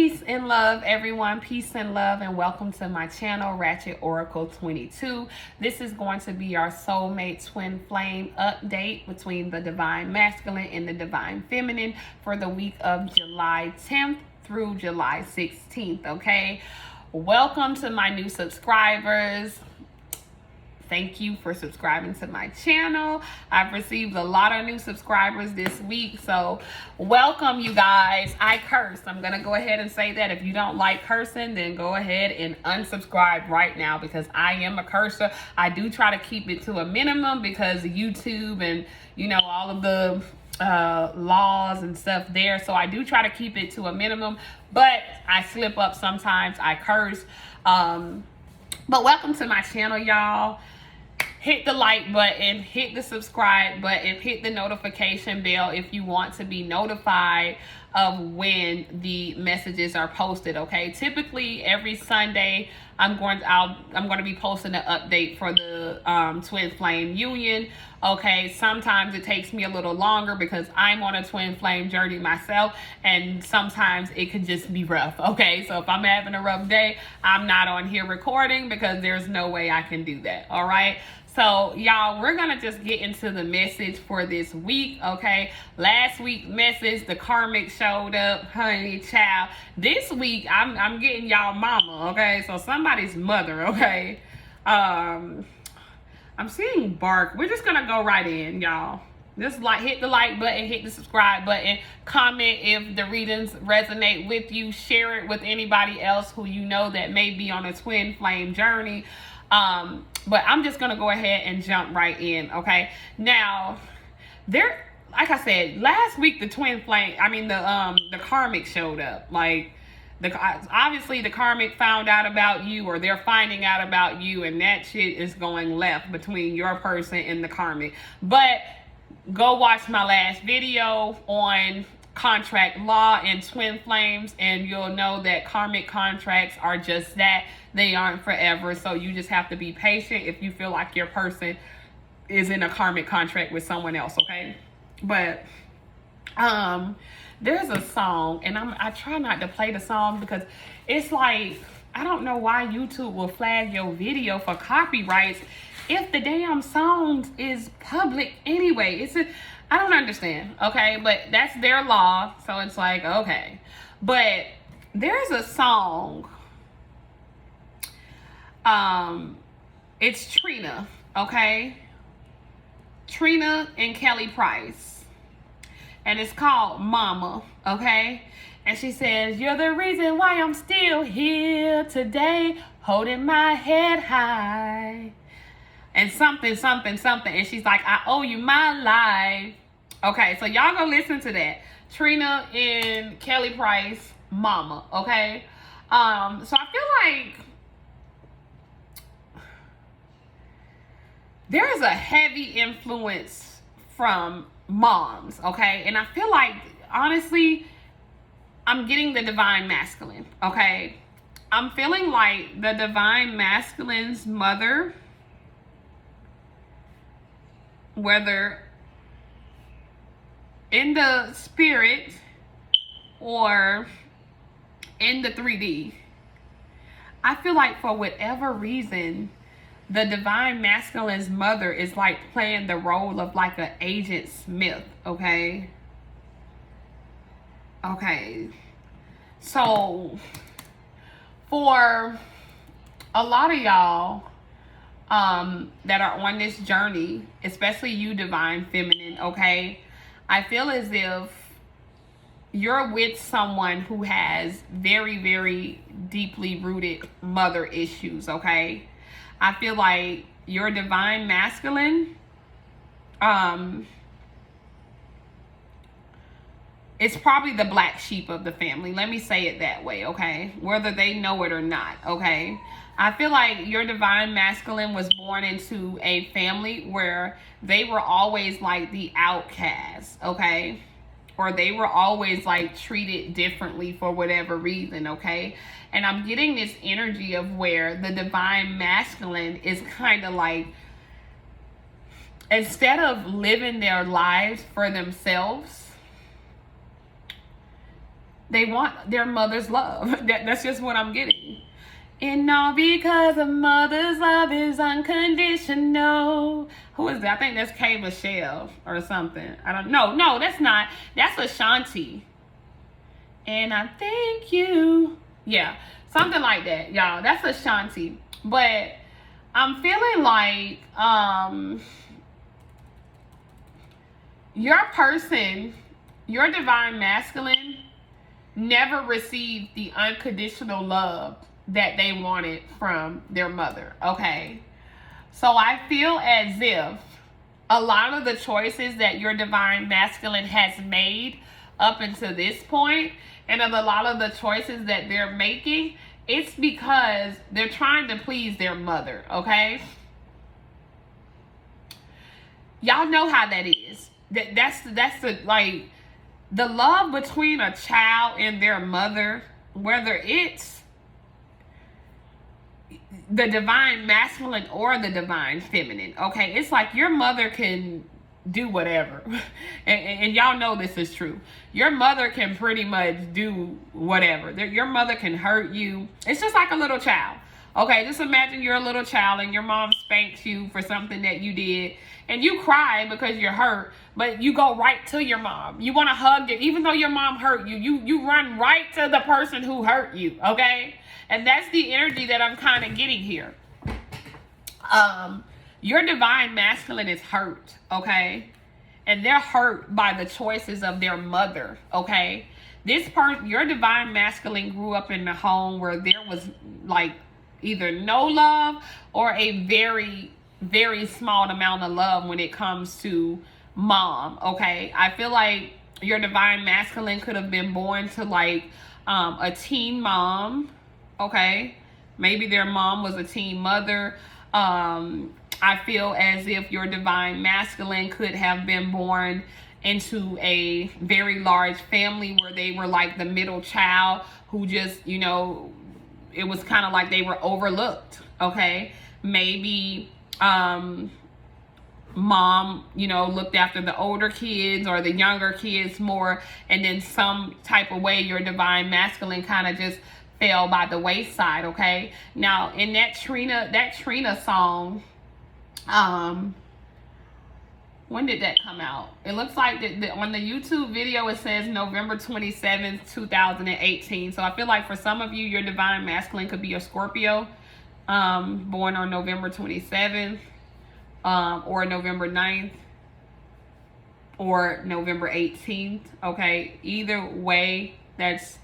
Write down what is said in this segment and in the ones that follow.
Peace and love, everyone. Peace and love, and welcome to my channel, Ratchet Oracle 22. This is going to be our soulmate twin flame update between the divine masculine and the divine feminine for the week of July 10th through July 16th, okay? Welcome to my new subscribers. Thank you for subscribing to my channel. I've received a lot of new subscribers this week, so welcome, you guys. I curse. I'm gonna go ahead and say that. If you don't like cursing, then go ahead and unsubscribe right now, because I am a cursor. I do try to keep it to a minimum because YouTube and all of the laws and stuff there, so I do try to keep it to a minimum, but I slip up sometimes. I curse. But welcome to my channel, y'all. Hit the like button, hit the subscribe button, hit the notification bell if you want to be notified of when the messages are posted, okay? Typically every Sunday I'm going to be posting an update for the twin flame union, okay? Sometimes it takes me a little longer because I'm on a twin flame journey myself, and sometimes it could just be rough, okay? So if I'm having a rough day, I'm not on here recording because there's no way I can do that, all right? So y'all, we're gonna just get into the message for this week, okay? Last week message, the karmic showed up, honey child. This week I'm getting y'all mama, okay? So somebody's mother, okay? I'm seeing bark. We're just gonna go right in, y'all. Just hit the like button, hit the subscribe button, comment if the readings resonate with you, share it with anybody else who you know that may be on a twin flame journey. But I'm just gonna go ahead and jump right in, okay? Now, like I said, last week the twin flame, the karmic showed up. Like, obviously the karmic found out about you, or they're finding out about you, and that shit is going left between your person and the karmic. But go watch my last video on contract law and twin flames, and you'll know that karmic contracts are just that. They aren't forever, so you just have to be patient if you feel like your person is in a karmic contract with someone else, okay? But there's a song, and I try not to play the song because it's like, I don't know why YouTube will flag your video for copyrights if the damn song is public anyway. I don't understand, okay? But that's their law, so it's like, okay. But there's a song, it's Trina, okay? Trina and Kelly Price, and it's called Mama, okay? And she says, "You're the reason why I'm still here today, holding my head high." And something, and she's like, "I owe you my life." Okay, so y'all go listen to that. Trina and Kelly Price, Mama, okay? So I feel like there is a heavy influence from moms, okay? And I feel like, honestly, I'm getting the divine masculine, okay? I'm feeling like the divine masculine's mother, whether in the spirit or in the 3D, I feel like for whatever reason, the divine masculine's mother is like playing the role of like an Agent Smith, okay? Okay. So for a lot of y'all that are on this journey, especially you divine feminine, okay, I feel as if you're with someone who has very, very deeply rooted mother issues, okay? I feel like your divine masculine it's probably the black sheep of the family. Let me say it that way, okay? Whether they know it or not, okay? I feel like your divine masculine was born into a family where they were always like the outcast, okay? Or they were always like treated differently for whatever reason, okay? And I'm getting this energy of where the divine masculine is kind of like, instead of living their lives for themselves, They want their mother's love. That's just what I'm getting. And all because a mother's love is unconditional. Who is that? I think that's K. Michelle or something. I don't know. No, that's not. That's Ashanti. And I thank you. Yeah, something like that, y'all. That's Ashanti. But I'm feeling like your person, your divine masculine, never received the unconditional love that they wanted from their mother, okay? So I feel as if a lot of the choices that your divine masculine has made up until this point, and a lot of the choices that they're making, it's because they're trying to please their mother, okay? Y'all know how that is. That's the, like, the love between a child and their mother, whether it's the divine masculine or the divine feminine, okay? It's like your mother can do whatever. and y'all know this is true. Your mother can pretty much do whatever. Your mother can hurt you. It's just like a little child. Okay, just imagine you're a little child and your mom spanks you for something that you did, and you cry because you're hurt, but you go right to your mom. You want to hug it, even though your mom hurt you. You run right to the person who hurt you, okay? And that's the energy that I'm kind of getting here. Your divine masculine is hurt, okay? And they're hurt by the choices of their mother, okay? Your divine masculine grew up in a home where there was like either no love or a very, very small amount of love when it comes to mom, okay? I feel like your divine masculine could have been born to like a teen mom, okay? Maybe their mom was a teen mother. I feel as if your divine masculine could have been born into a very large family where they were like the middle child who just, you know, it was kind of like they were overlooked, okay? Maybe mom, you know, looked after the older kids or the younger kids more, and then some type of way your divine masculine kind of just fell by the wayside, okay? Now, in that Trina song, when did that come out? It looks like on the YouTube video, it says November 27th, 2018. So I feel like for some of you, your divine masculine could be a Scorpio, born on November 27th, or November 9th, or November 18th, okay? Either way, that's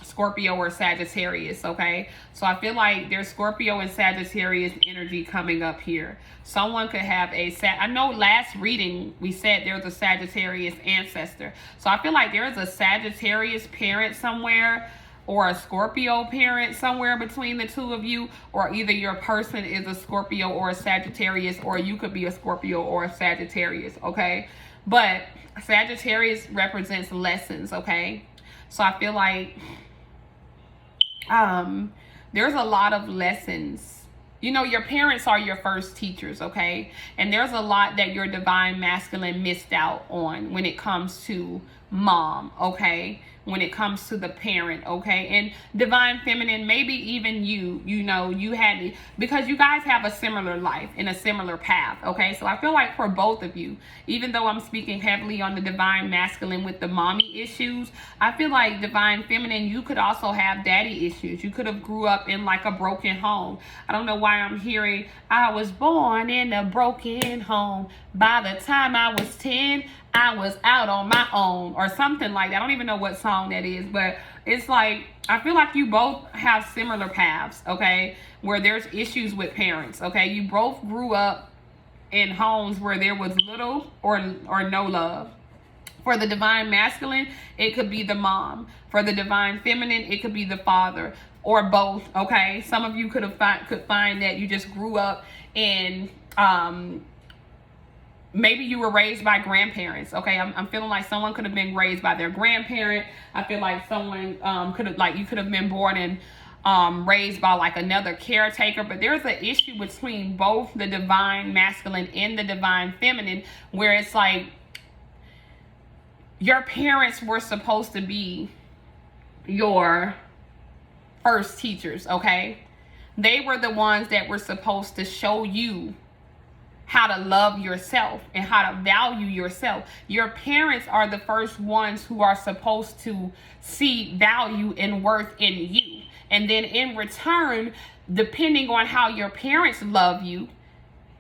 Scorpio or Sagittarius, okay? So I feel like there's Scorpio and Sagittarius energy coming up here. Someone could have I know last reading we said there's a Sagittarius ancestor. So I feel like there's a Sagittarius parent somewhere or a Scorpio parent somewhere between the two of you, or either your person is a Scorpio or a Sagittarius, or you could be a Scorpio or a Sagittarius, okay? But Sagittarius represents lessons, okay? So I feel like there's a lot of lessons. You know, your parents are your first teachers, okay? And there's a lot that your divine masculine missed out on when it comes to mom, okay? When it comes to the parent, okay? And divine feminine, maybe even you know, you had, because you guys have a similar life and a similar path, okay? So I feel like for both of you, even though I'm speaking heavily on the divine masculine with the mommy issues, I feel like divine feminine, you could also have daddy issues. You could have grew up in like a broken home. I don't know why I'm hearing, I was born in a broken home. By the time I was 10, I was out on my own, or something like that. I don't even know what song that is, but it's like, I feel like you both have similar paths, okay, where there's issues with parents, okay? You both grew up in homes where there was little or no love. For the divine masculine, it could be the mom. For the divine feminine, it could be the father, or both, okay? Some of you could find that you just grew up in maybe you were raised by grandparents, okay? I'm feeling like someone could have been raised by their grandparent. I feel like someone you could have been born and raised by like another caretaker. But there's an issue between both the divine masculine and the divine feminine, where it's like your parents were supposed to be your first teachers, okay? They were the ones that were supposed to show you how to love yourself and how to value yourself. Your parents are the first ones who are supposed to see value and worth in you. And then in return, depending on how your parents love you,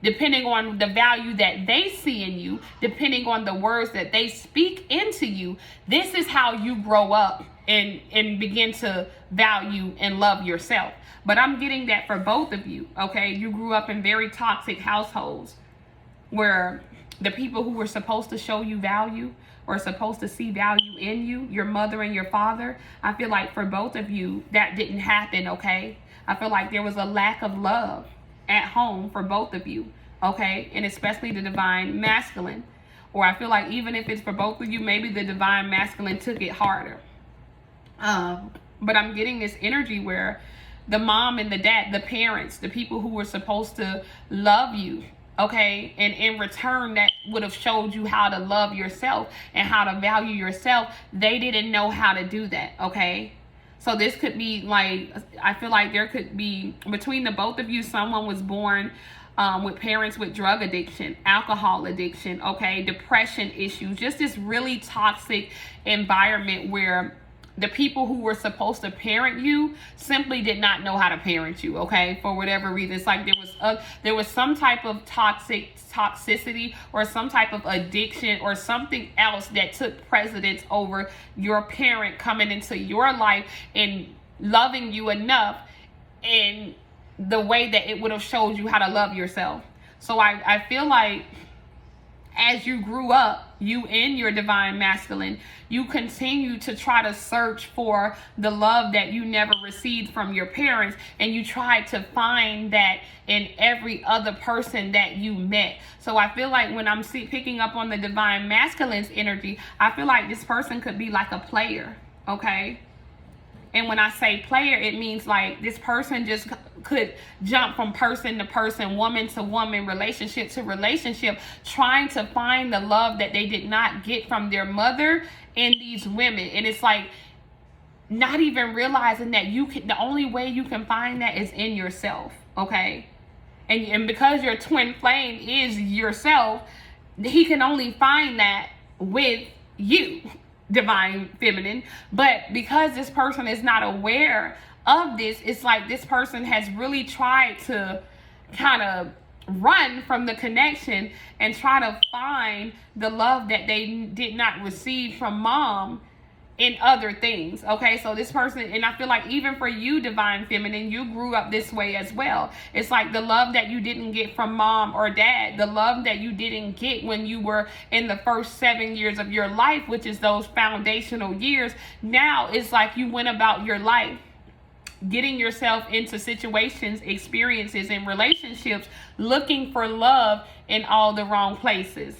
depending on the value that they see in you, depending on the words that they speak into you, this is how you grow up and begin to value and love yourself. But I'm getting that for both of you, okay? You grew up in very toxic households where the people who were supposed to show you value or supposed to see value in you, your mother and your father, I feel like for both of you, that didn't happen, okay? I feel like there was a lack of love at home for both of you, okay? And especially the divine masculine. Or I feel like even if it's for both of you, maybe the divine masculine took it harder. But I'm getting this energy where the mom and the dad, the parents, the people who were supposed to love you, okay, and in return that would have showed you how to love yourself and how to value yourself, they didn't know how to do that, okay? So this could be like, I feel like there could be, between the both of you, someone was born with parents with drug addiction, alcohol addiction, okay, depression issues, just this really toxic environment where the people who were supposed to parent you simply did not know how to parent you, okay, for whatever reason. It's like there was some type of toxicity or some type of addiction or something else that took precedence over your parent coming into your life and loving you enough in the way that it would have showed you how to love yourself. So I feel like as you grew up, you in your divine masculine, you continue to try to search for the love that you never received from your parents, and you try to find that in every other person that you met. So I feel like when I'm picking up on the divine masculine's energy, I feel like this person could be like a player, okay? And when I say player, it means like this person just could jump from person to person, woman to woman, relationship to relationship, trying to find the love that they did not get from their mother in these women. And it's like not even realizing that the only way you can find that is in yourself, okay? And because your twin flame is yourself, he can only find that with you, divine feminine. But because this person is not aware of this, it's like this person has really tried to kind of run from the connection and try to find the love that they did not receive from mom in other things, okay? So this person, and I feel like even for you, divine feminine, you grew up this way as well. It's like the love that you didn't get from mom or dad, the love that you didn't get when you were in the first 7 years of your life, which is those foundational years. Now it's like you went about your life getting yourself into situations, experiences, and relationships, looking for love in all the wrong places.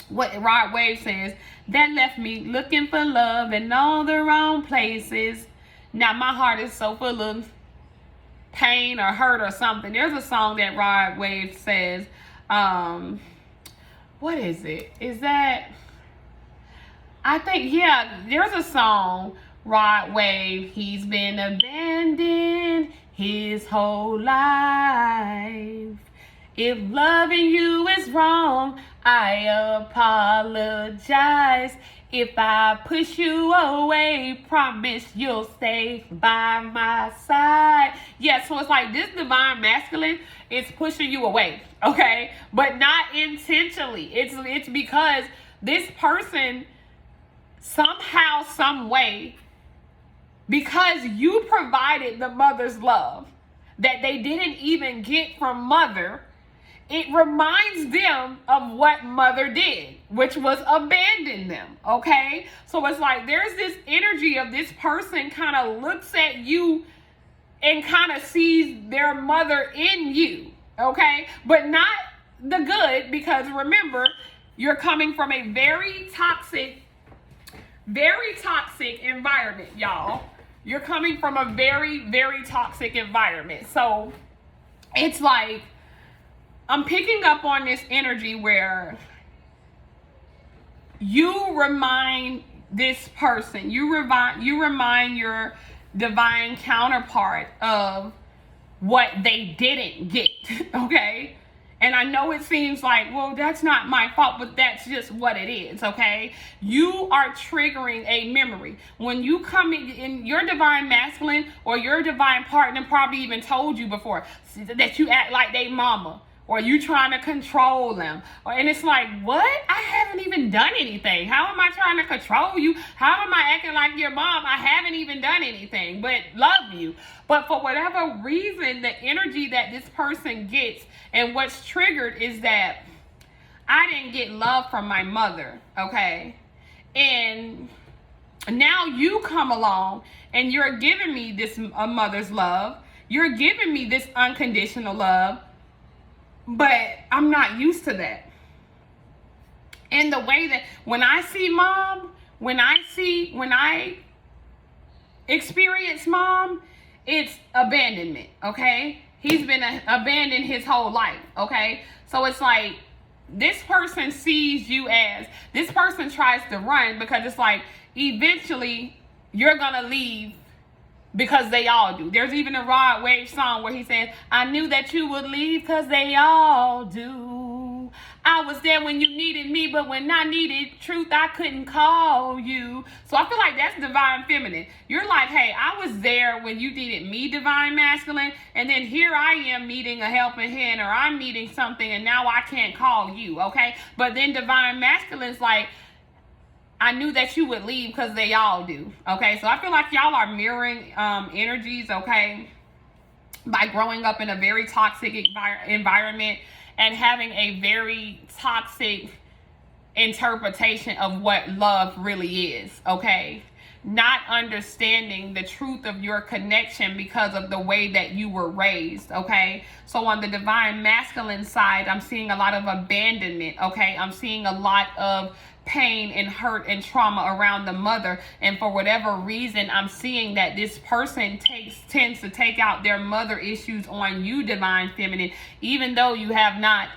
What Rod Wave says, that left me looking for love in all the wrong places. Now my heart is so full of pain or hurt or something. There's a song that Rod Wave says, what is it? Is that, I think, yeah, there's a song, Rod Wave, he's been abandoned his whole life. If loving you is wrong, I apologize. If I push you away, promise you'll stay by my side. Yeah, so it's like this divine masculine is pushing you away, okay? But not intentionally. It's because this person somehow, some way, because you provided the mother's love that they didn't even get from mother, it reminds them of what mother did, which was abandon them, okay? So it's like there's this energy of this person kind of looks at you and kind of sees their mother in you, okay? But not the good, because remember, you're coming from a very toxic environment, y'all. You're coming from a very, very toxic environment. So it's like, I'm picking up on this energy where you remind this person, you remind your divine counterpart of what they didn't get, okay? And I know it seems like, well, that's not my fault, but that's just what it is, okay? You are triggering a memory. When you come in your divine masculine or your divine partner probably even told you before that you act like they mama, or you trying to control them. And it's like, what? I haven't even done anything. How am I trying to control you? How am I acting like your mom? I haven't even done anything but love you. But for whatever reason, the energy that this person gets and what's triggered is that I didn't get love from my mother, okay? And now you come along and you're giving me this a mother's love. You're giving me this unconditional love. But I'm not used to that. And the way that when I see mom, when I experience mom, it's abandonment, okay? He's been abandoned his whole life, okay? So it's like this person sees you as, this person tries to run because it's like eventually you're gonna leave. Because they all do. There's even a Rod Wave song where he says, I knew that you would leave because they all do. I was there when you needed me, but when I needed truth, I couldn't call you. So I feel like that's divine feminine. You're like, hey, I was there when you needed me, divine masculine, and then here I am needing a helping hand, or I'm needing something, and now I can't call you, okay? But then divine masculine's like, I knew that you would leave because they all do, okay? So I feel like y'all are mirroring energies, okay? By growing up in a very toxic environment and having a very toxic interpretation of what love really is, okay? Not understanding the truth of your connection because of the way that you were raised, okay? So on the divine masculine side, I'm seeing a lot of abandonment, okay? I'm seeing a lot of pain and hurt and trauma around the mother, and for whatever reason I'm seeing that this person tends to take out their mother issues on you, divine feminine, even though you have not.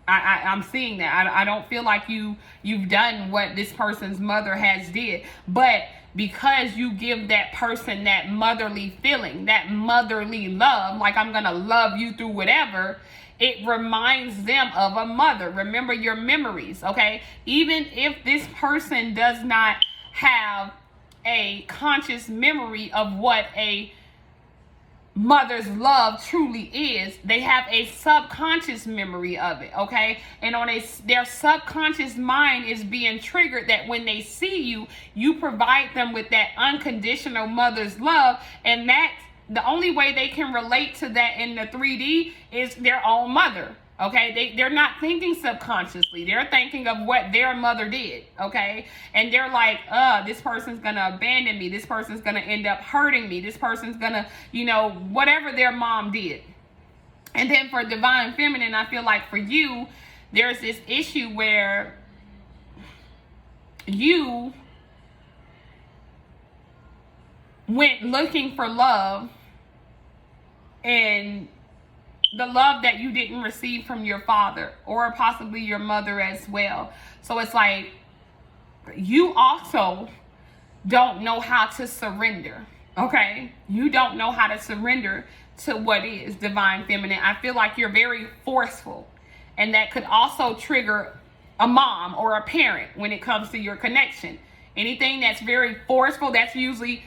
I'm seeing that. I don't feel like you've done what this person's mother has did, but because you give that person that motherly feeling, that motherly love, like I'm gonna love you through whatever, it reminds them of a mother. Remember your memories, okay? Even if this person does not have a conscious memory of what a mother's love truly is, they have a subconscious memory of it, okay? And on their subconscious mind is being triggered that when they see you, you provide them with that unconditional mother's love, and that's the only way they can relate to that in the 3D is their own mother, okay? They're not thinking subconsciously. They're thinking of what their mother did, okay? And they're like, this person's going to abandon me. This person's going to end up hurting me. This person's going to, whatever their mom did. And then for divine feminine, I feel like for you, there's this issue where you went looking for love, and the love that you didn't receive from your father or possibly your mother as well. So it's like you also don't know how to surrender, okay? You don't know how to surrender to what is divine feminine. I feel like you're very forceful, and that could also trigger a mom or a parent when it comes to your connection. Anything that's very forceful, that's usually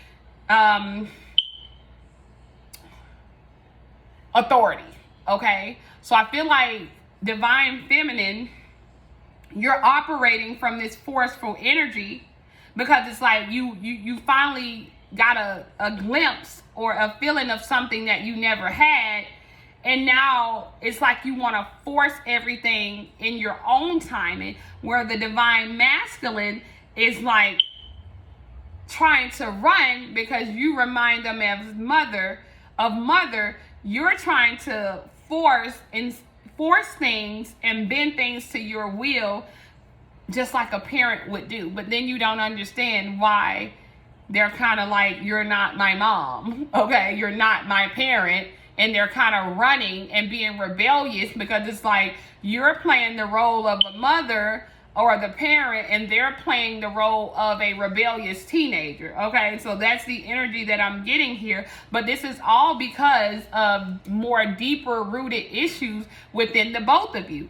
authority, okay? So I feel like divine feminine, you're operating from this forceful energy because it's like you finally got a glimpse or a feeling of something that you never had, and now it's like you want to force everything in your own timing, where the divine masculine is like trying to run because you remind them as mother. You're trying to force things and bend things to your will, just like a parent would do. But then you don't understand why they're kind of like, you're not my mom, okay? You're not my parent. And they're kind of running and being rebellious because it's like you're playing the role of a mother or the parent, and they're playing the role of a rebellious teenager. Okay, so that's the energy that I'm getting here. But this is all because of more deeper rooted issues within the both of you.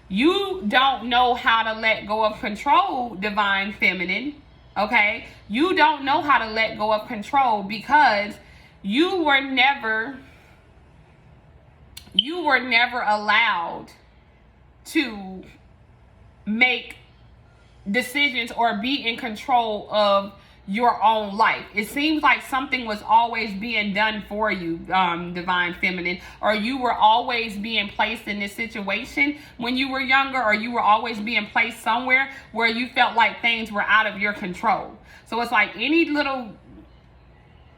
You don't know how to let go of control, divine feminine. Okay, you don't know how to let go of control because you were never allowed to make decisions or be in control of your own life. It seems like something was always being done for you, divine feminine, or you were always being placed in this situation when you were younger, or you were always being placed somewhere where you felt like things were out of your control. So it's like any little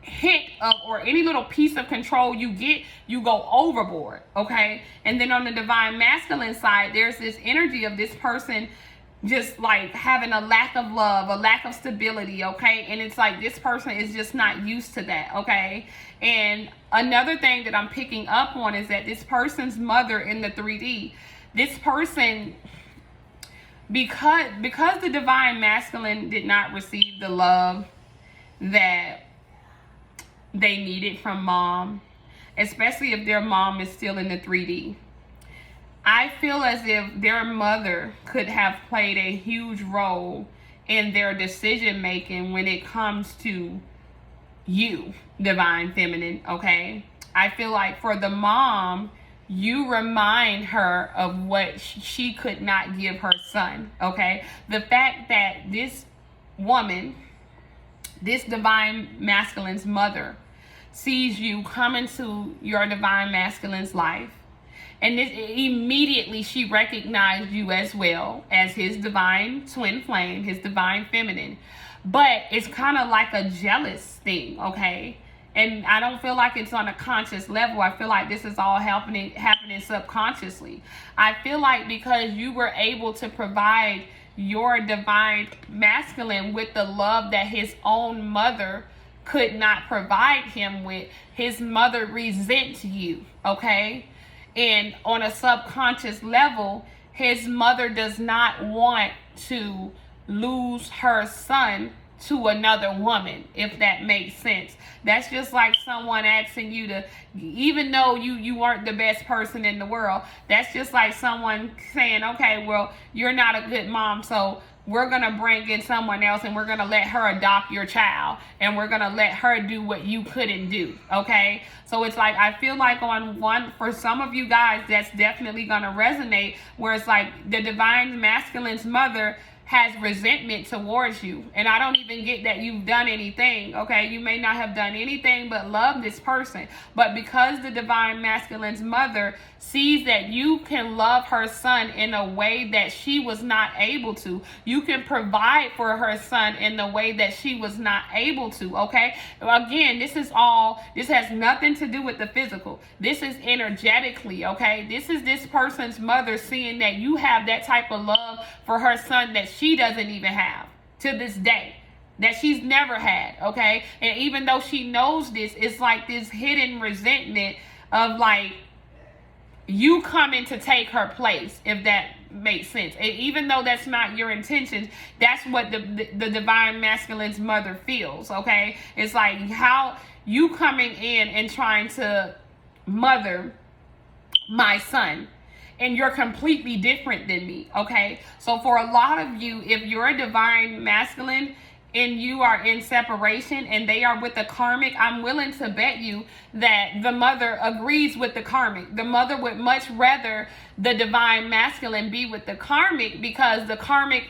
hint of, or any little piece of control you get, you go overboard. Okay, and then on the divine masculine side, there's this energy of this person just like having a lack of love, a lack of stability. Okay, and it's like this person is just not used to that. Okay, and another thing that I'm picking up on is that this person's mother in the 3D, this person, because the divine masculine did not receive the love that they needed from mom, especially if their mom is still in the 3D. I feel as if their mother could have played a huge role in their decision making when it comes to you, divine feminine. Okay, I feel like for the mom, you remind her of what she could not give her son. Okay, the fact that this woman, this divine masculine's mother, sees you come into your divine masculine's life, and this, immediately she recognized you as well as his divine twin flame, his divine feminine. But it's kind of like a jealous thing, okay? And I don't feel like it's on a conscious level. I feel like this is all happening subconsciously. I feel like because you were able to provide your divine masculine with the love that his own mother could not provide him with, his mother resents you, okay? And on a subconscious level, his mother does not want to lose her son to another woman, if that makes sense. That's just like someone asking you to, even though you weren't the best person in the world, that's just like someone saying, okay, well, you're not a good mom, so we're going to bring in someone else and we're going to let her adopt your child and we're going to let her do what you couldn't do. Okay, so it's like, I feel like on one, for some of you guys, that's definitely going to resonate, where it's like the divine masculine's mother has resentment towards you. And I don't even get that you've done anything, okay? You may not have done anything but love this person. But because the divine masculine's mother sees that you can love her son in a way that she was not able to, you can provide for her son in the way that she was not able to, okay? Again, this has nothing to do with the physical. This is energetically, okay? This is this person's mother seeing that you have that type of love for her son that she doesn't even have to this day, that she's never had, okay? And even though she knows this, it's like this hidden resentment of like you coming to take her place, if that makes sense. And even though that's not your intentions, that's what the divine masculine's mother feels, okay? It's like how you coming in and trying to mother my son, and you're completely different than me, okay? So for a lot of you, if you're a divine masculine and you are in separation and they are with the karmic, I'm willing to bet you that the mother agrees with the karmic. The mother would much rather the divine masculine be with the karmic, because the karmic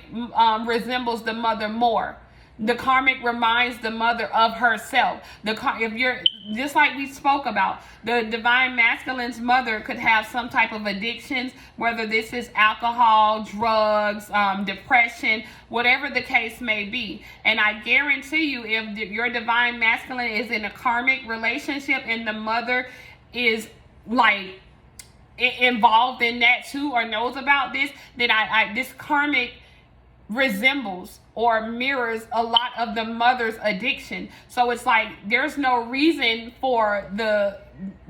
resembles the mother more. The karmic reminds the mother of herself. If you're just like we spoke about, the divine masculine's mother could have some type of addictions, whether this is alcohol, drugs, depression, whatever the case may be. And I guarantee you, if your divine masculine is in a karmic relationship and the mother is like involved in that too, or knows about this, then this karmic resembles or mirrors a lot of the mother's addiction. So it's like there's no reason for the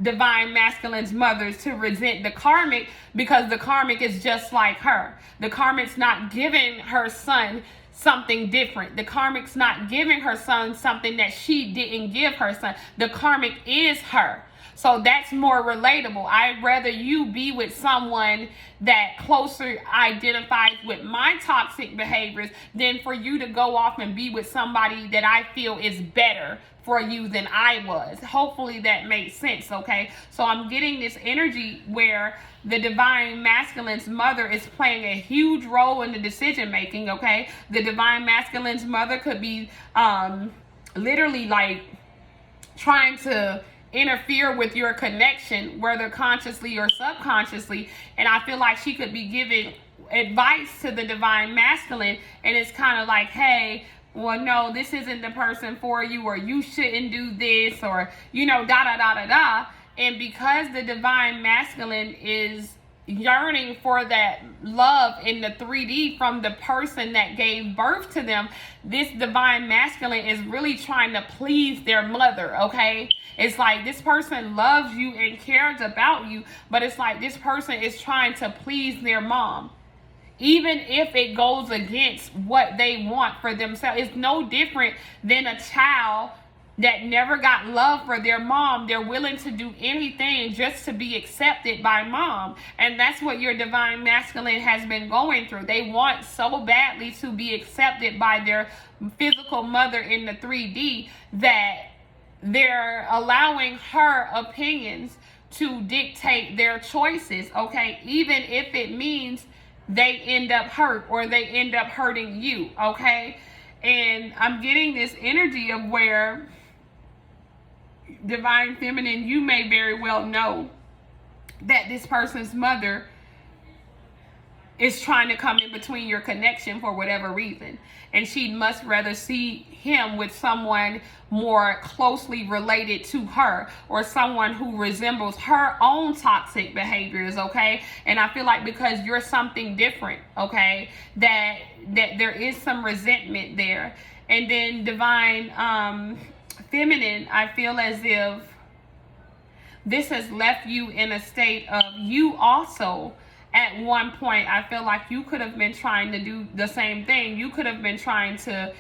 divine masculine's mothers to resent the karmic, because the karmic is just like her. The karmic's not giving her son something different. The karmic's not giving her son something that she didn't give her son. The karmic is her. So that's more relatable. I'd rather you be with someone that closer identifies with my toxic behaviors than for you to go off and be with somebody that I feel is better for you than I was. Hopefully that makes sense, okay? So I'm getting this energy where the divine masculine's mother is playing a huge role in the decision making, okay? The divine masculine's mother could be literally like trying to interfere with your connection, whether consciously or subconsciously. And I feel like she could be giving advice to the divine masculine, and it's kind of like, hey, well, no, this isn't the person for you, or you shouldn't do this, or, you know, da da da da da. And because the divine masculine is yearning for that love in the 3D from the person that gave birth to them, this divine masculine is really trying to please their mother, okay? It's like this person loves you and cares about you, but it's like this person is trying to please their mom, even if it goes against what they want for themselves. It's no different than a child that never got love for their mom. They're willing to do anything just to be accepted by mom. And that's what your divine masculine has been going through. They want so badly to be accepted by their physical mother in the 3D that they're allowing her opinions to dictate their choices, okay? Even if it means they end up hurt or they end up hurting you, okay? And I'm getting this energy of where divine feminine, you may very well know that this person's mother is trying to come in between your connection for whatever reason. And she'd much rather see him with someone more closely related to her, or someone who resembles her own toxic behaviors, okay? And I feel like because you're something different, okay, that there is some resentment there. And then divine feminine, I feel as if this has left you in a state of you also. At one point, I feel like you could have been trying to do the same thing. You could have been trying to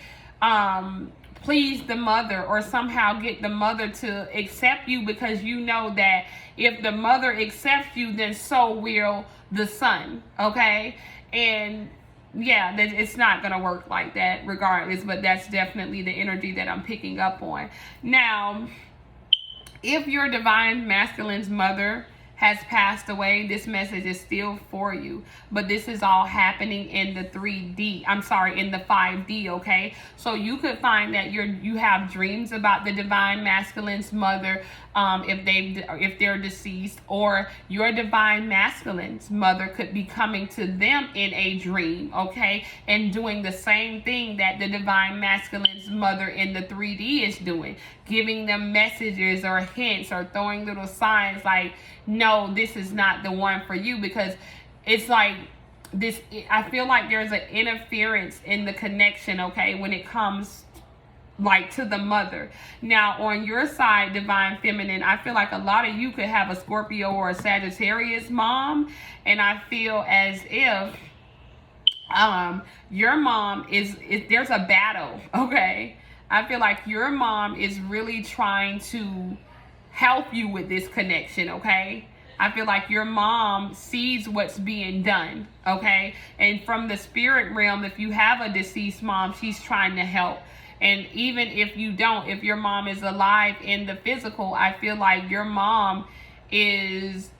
please the mother, or somehow get the mother to accept you, because you know that if the mother accepts you, then so will the son, okay? And yeah, that it's not going to work like that regardless, but that's definitely the energy that I'm picking up on. Now, if your divine masculine's mother has passed away, this message is still for you, but this is all happening in the 3D, I'm sorry, in the 5D, okay? So you could find that you have dreams about the divine masculine's mother, if they're deceased, or your divine masculine's mother could be coming to them in a dream, okay, and doing the same thing that the divine masculine's mother in the 3D is doing, giving them messages or hints or throwing little signs like, no, this is not the one for you. Because it's like this, I feel like there's an interference in the connection, okay, when it comes like to the mother. Now on your side, divine feminine, I feel like a lot of you could have a Scorpio or a Sagittarius mom, and I feel as if your mom is there's a battle, okay? I feel like your mom is really trying to help you with this connection, okay? I feel like your mom sees what's being done, okay? And from the spirit realm, if you have a deceased mom, she's trying to help. And even if you don't, if your mom is alive in the physical, I feel like your mom is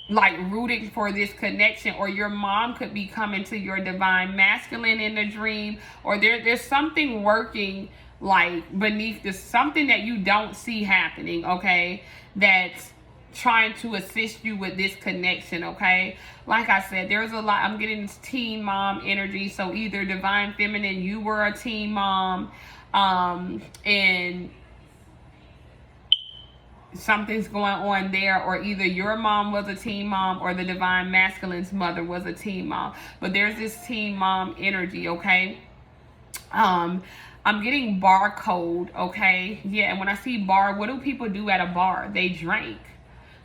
like rooting for this connection, or your mom could be coming to your divine masculine in the dream, or there's something working like beneath this, something that you don't see happening, okay, that's trying to assist you with this connection, okay? Like I said, there's a lot, I'm getting this teen mom energy. So either divine feminine, you were a teen mom, and something's going on there, or either your mom was a teen mom or the divine masculine's mother was a teen mom. But there's this teen mom energy, okay? Um, I'm getting bar code, okay? Yeah, and when I see bar, what do people do at a bar? They drink.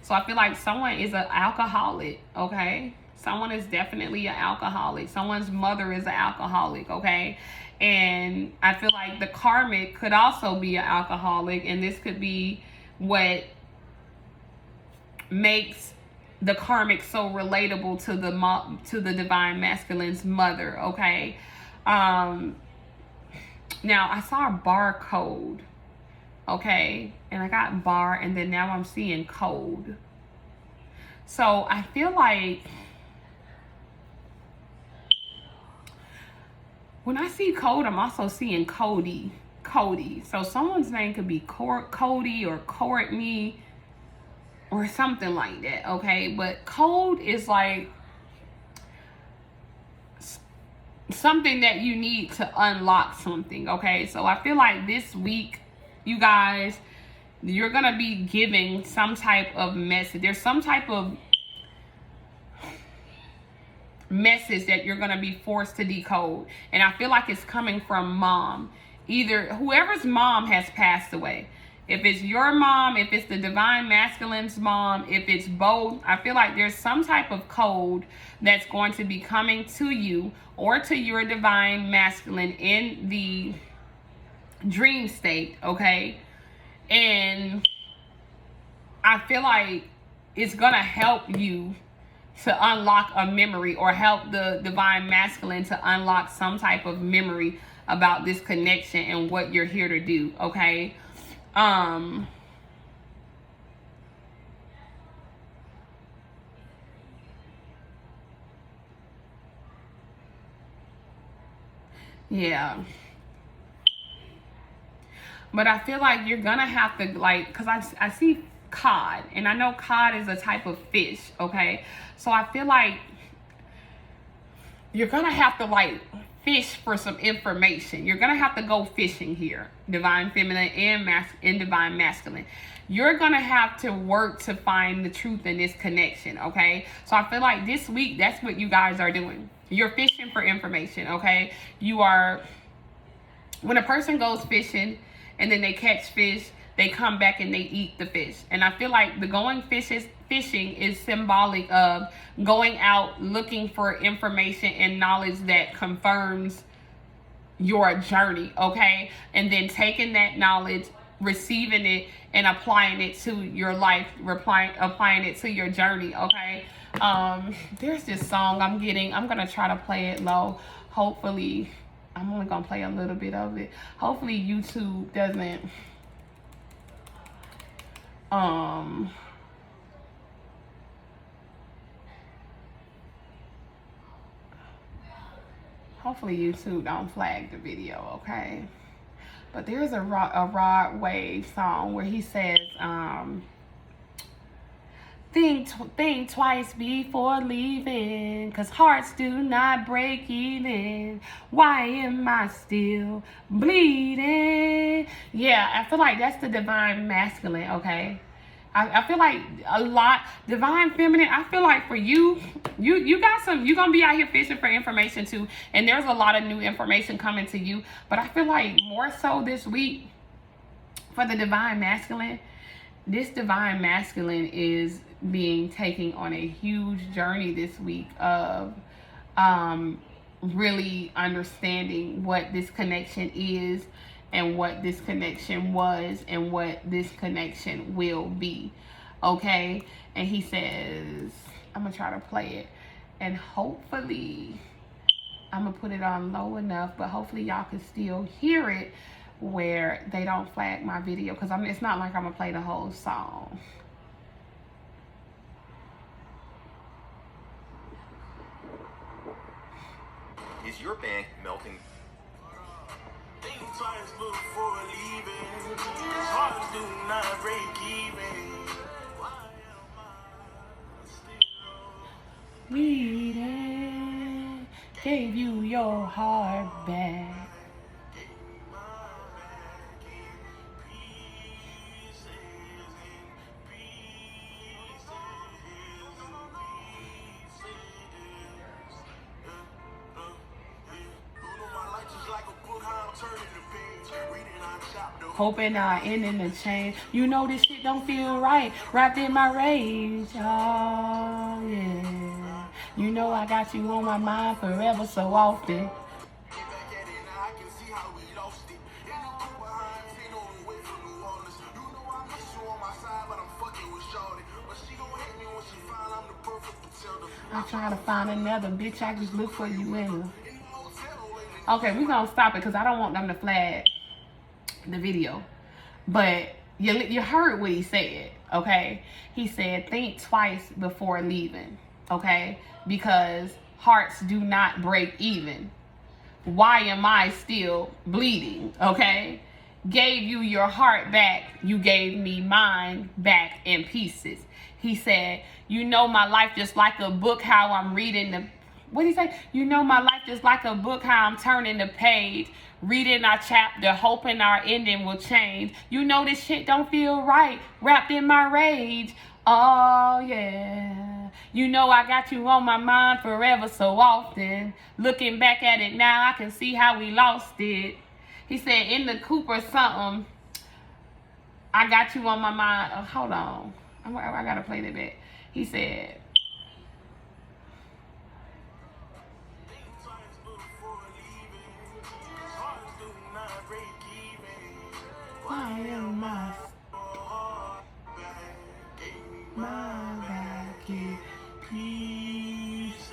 So I feel like someone is an alcoholic, okay? Someone is definitely an alcoholic. Someone's mother is an alcoholic, okay? And I feel like the karmic could also be an alcoholic, and this could be what makes the karmic so relatable to the divine masculine's mother, okay? Now I saw a barcode, okay, and I got bar, and then now I'm seeing code. So I feel like when I see code, I'm also seeing Cody. So someone's name could be Cody or Courtney or something like that, okay? But code is like something that you need to unlock something, okay? So I feel like this week, you guys, you're gonna be giving some type of message. There's some type of message that you're gonna be forced to decode, and I feel like it's coming from mom. Either whoever's mom has passed away. If it's your mom, if it's the divine masculine's mom, if it's both, I feel like there's some type of code that's going to be coming to you or to your divine masculine in the dream state, okay? And I feel like it's gonna help you to unlock a memory, or help the divine masculine to unlock some type of memory about this connection and what you're here to do, okay? Yeah. But I feel like you're gonna have to, like, because I see cod, and I know cod is a type of fish, okay? So I feel like you're gonna have to, like, fish for some information. You're gonna have to go fishing here, divine feminine and divine masculine. You're gonna have to work to find the truth in this connection, okay? So I feel like this week, that's what you guys are doing. You're fishing for information, okay? You are, when a person goes fishing and then they catch fish, they come back and they eat the fish. And I feel like the going fishing is symbolic of going out looking for information and knowledge that confirms your journey, okay? And then taking that knowledge, receiving it, and applying it to your life, applying it to your journey, okay? There's this song I'm gonna try to play it low. Hopefully, I'm only gonna play a little bit of it. Hopefully YouTube doesn't hopefully YouTube don't flag the video, okay? But there's a Rod Wave song where he says, think twice before leaving, 'cause hearts do not break even. Why am I still bleeding? Yeah, I feel like that's the divine masculine, okay? I feel like a lot, divine feminine, I feel like for you got some, you're going to be out here fishing for information too. And there's a lot of new information coming to you. But I feel like more so this week for the divine masculine, this divine masculine is being taken on a huge journey this week of really understanding what this connection is, and what this connection was, and what this connection will be, okay? And he says, I'm gonna try to play it, and hopefully I'm gonna put it on low enough, but hopefully y'all can still hear it where they don't flag my video, because it's not like I'm gonna play the whole song. Is your bank melting? Twice before leaving, hearts do not break even. Why am I still Bleeding, gave you your heart back. hoping I end in the chain. You know this shit don't feel right, wrapped in my rage. Oh yeah, you know I got you on my mind forever so often. I try to find another bitch, I just look for you in her. Okay, we're gonna stop it because I don't want them to flag the video. But you heard what he said, okay? He said, think twice before leaving, okay? Because hearts do not break even. Why am I still bleeding, okay? Gave you your heart back, you gave me mine back in pieces. He said, you know my life just like a book, how I'm reading the, what did he say? You know my life just like a book, how I'm turning the page, reading our chapter, hoping our ending will change. You know this shit don't feel right, wrapped in my rage. Oh yeah, you know I got you on my mind forever so often. Looking back at it now, I can see how we lost it. He said in the coupe or something, I got you on my mind. Oh, hold on, I gotta play that back. He said, why am I my back in pieces,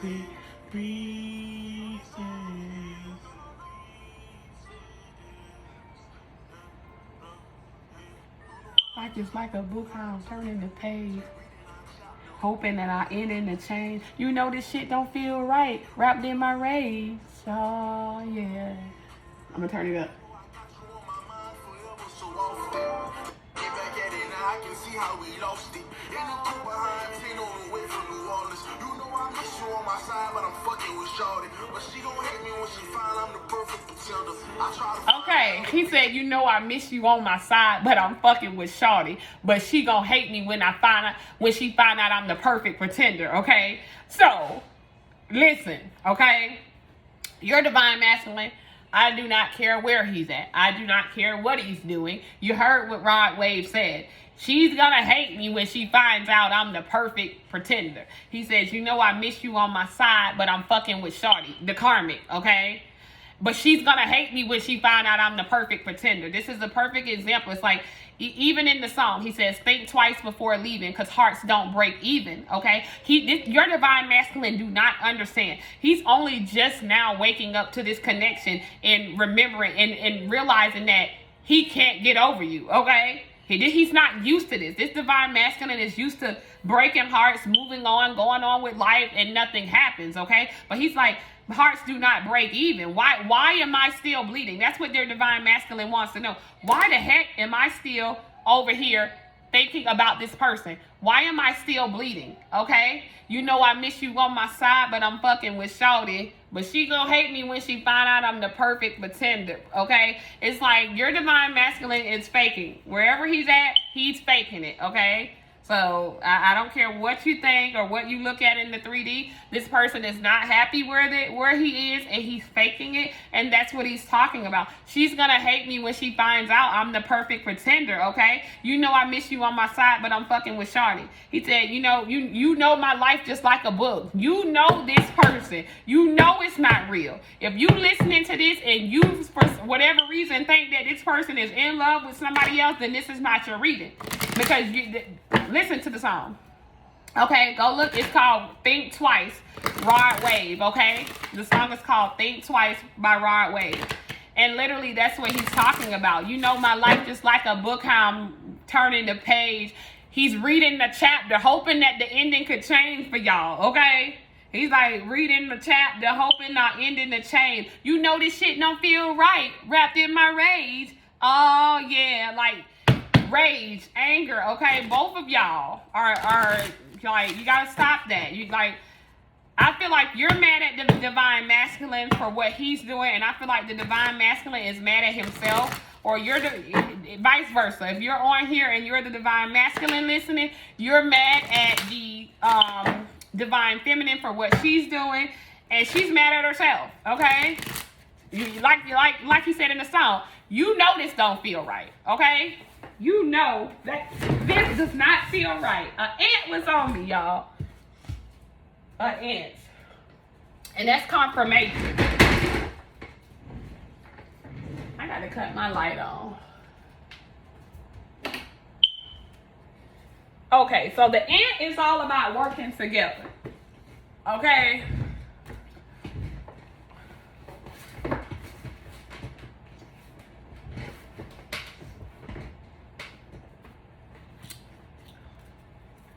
in pieces. Like it's like a book, how I'm turning the page, hoping that I end in the chain. You know this shit don't feel right, wrapped in my rage. Oh yeah. I'm gonna turn it up. I can see how we lost it. In the coupe behind 10 on the way from New Orleans. You know I miss you on my side, but I'm fucking with Shorty. But she gon' hate me when she find I'm the perfect pretender. I try to. Okay, he said, you know I miss you on my side, but I'm fucking with Shorty. But she gon' hate me when she find out I'm the perfect pretender. Okay, so listen. Okay, you're divine masculine. I do not care where he's at. I do not care what he's doing. You heard what Rod Wave said. She's gonna hate me when she finds out I'm the perfect pretender. He says, you know I miss you on my side, but I'm fucking with Shorty, the karmic, okay? But she's gonna hate me when she find out I'm the perfect pretender. This is a perfect example. It's like, even in the song, he says, think twice before leaving because hearts don't break even, okay? Your divine masculine do not understand. He's only just now waking up to this connection and remembering and realizing that he can't get over you, okay? He's not used to this. This divine masculine is used to breaking hearts, moving on, going on with life, and nothing happens, okay? But he's like, hearts do not break even. Why am I still bleeding? That's what their divine masculine wants to know. Why the heck am I still over here thinking about this person? Why am I still bleeding? Okay? You know I miss you on my side, but I'm fucking with Shorty. But she gonna hate me when she find out I'm the perfect pretender. Okay? It's like your divine masculine is faking. Wherever he's at, he's faking it. Okay? So I don't care what you think or what you look at in the 3D. This person is not happy where he is, and he's faking it, and that's what he's talking about. She's gonna hate me when she finds out I'm the perfect pretender. Okay, you know I miss you on my side, but I'm fucking with Shorty. He said, you know my life just like a book. You know this person. You know it's not real. If you listening to this and you for whatever reason think that this person is in love with somebody else, then this is not your reading, because listen to the song. Okay, go look. It's called Think Twice, Rod Wave, okay? The song is called Think Twice by Rod Wave. And literally, that's what he's talking about. You know my life just like a book, how I'm turning the page. He's reading the chapter, hoping that the ending could change for y'all, okay? He's like reading the chapter, hoping not ending the change. You know this shit don't feel right, wrapped in my rage. Oh, yeah, like rage, anger, okay? Both of y'all are like, you gotta stop that. You like, I feel like you're mad at the divine masculine for what he's doing, and I feel like the divine masculine is mad at himself, or you're the vice versa. If you're on here and you're the divine masculine listening, you're mad at the divine feminine for what she's doing, and she's mad at herself, okay? Like you said in the song, You know this don't feel right, okay? You know that this does not feel right. An ant was on me, y'all. An ant. And that's confirmation. I gotta cut my light on. Okay, so the ant is all about working together. Okay?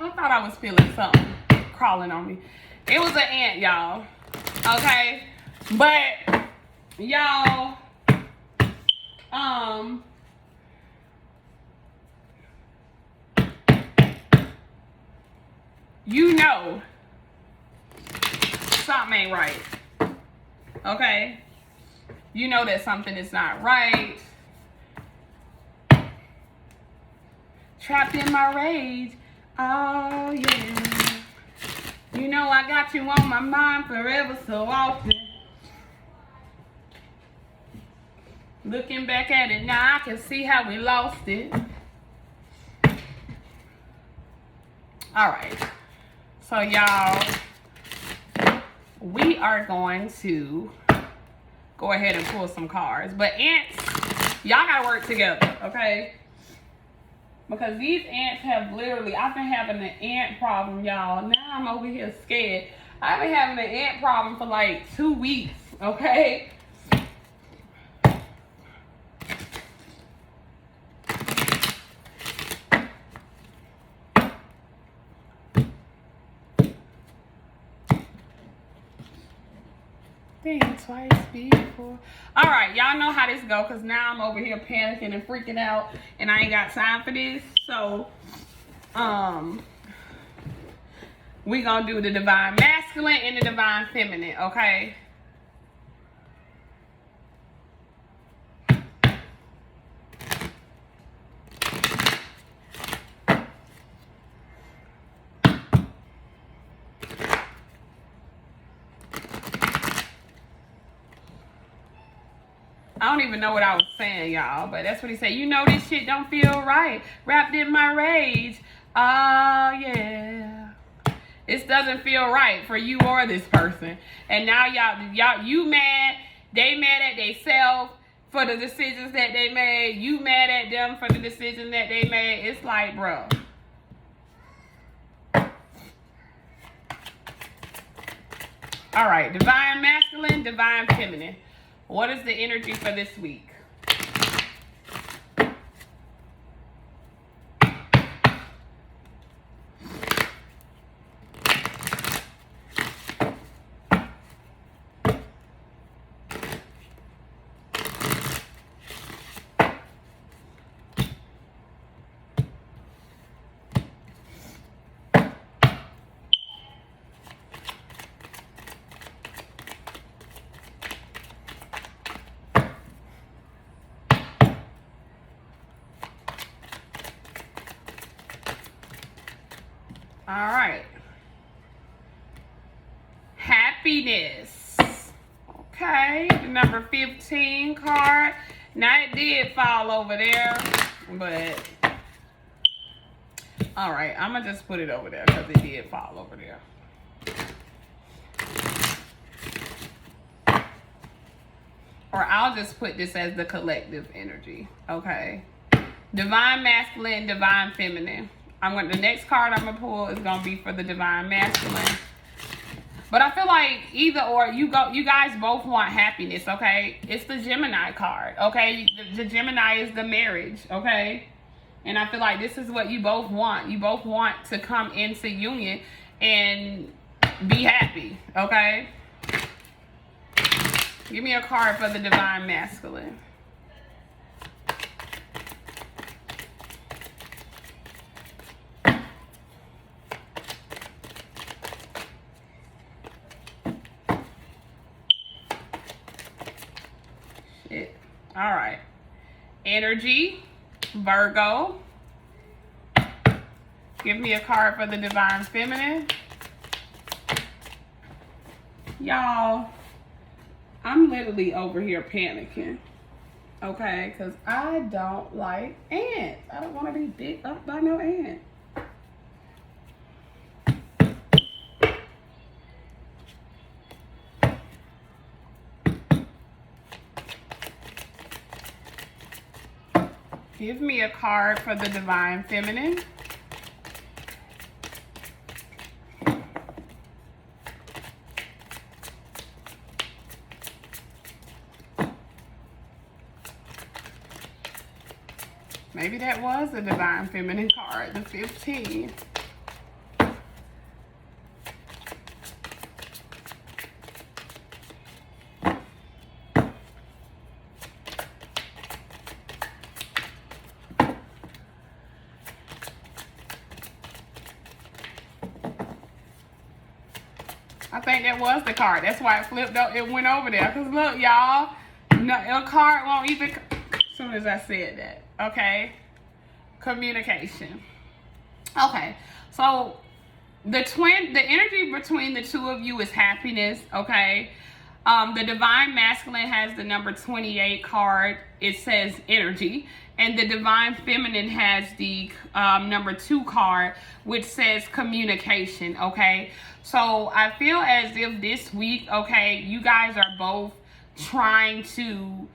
I thought I was feeling something crawling on me. It was an ant, y'all. Okay? But, y'all, you know something ain't right. Okay? You know that something is not right. Trapped in my rage. Oh, yeah. You know I got you on my mind forever so often. Looking back at it now, I can see how we lost it. All right. So, y'all, we are going to go ahead and pull some cards. But ants, y'all got to work together, okay? Because these ants have literally, I've been having an ant problem, y'all. Now I'm over here scared. I've been having an ant problem for like 2 weeks, okay? Dang, twice before. All right, y'all know how this go, because now I'm over here panicking and freaking out, and I ain't got time for this. So, we gonna do the divine masculine and the divine feminine, okay? I don't even know what I was saying, y'all, but that's what he said. You know this shit don't feel right. Wrapped in my rage. Oh, yeah. This doesn't feel right for you or this person. And now y'all, you mad. They mad at themselves for the decisions that they made. You mad at them for the decisions that they made. It's like, bro. All right, divine masculine, divine feminine. What is the energy for this week? All right. Happiness. Okay, the number 15 card. Now it did fall over there, but all right, I'm gonna just put it over there because it did fall over there. Or I'll just put this as the collective energy. Okay. Divine masculine, divine feminine. The next card I'm gonna pull is gonna be for the divine masculine. But I feel like either or, you guys both want happiness, okay? It's the Gemini card, okay? The Gemini is the marriage, okay? And I feel like this is what you both want. You both want to come into union and be happy, okay? Give me a card for the divine masculine. All right. Energy, Virgo. Give me a card for the divine feminine. Y'all, I'm literally over here panicking. Okay, because I don't like ants. I don't want to be bit up by no ant. Give me a card for the Divine Feminine. Maybe that was a Divine Feminine card, the 15. I think that was the card. That's why it flipped up. It went over there. Because look, y'all, no, a card won't even... As soon as I said that. Okay. Communication. Okay. So, the energy between the two of you is happiness. Okay. The Divine Masculine has the number 28 card. It says energy. And the Divine Feminine has the number 2 card, which says communication, okay? So I feel as if this week, okay, you guys are both trying to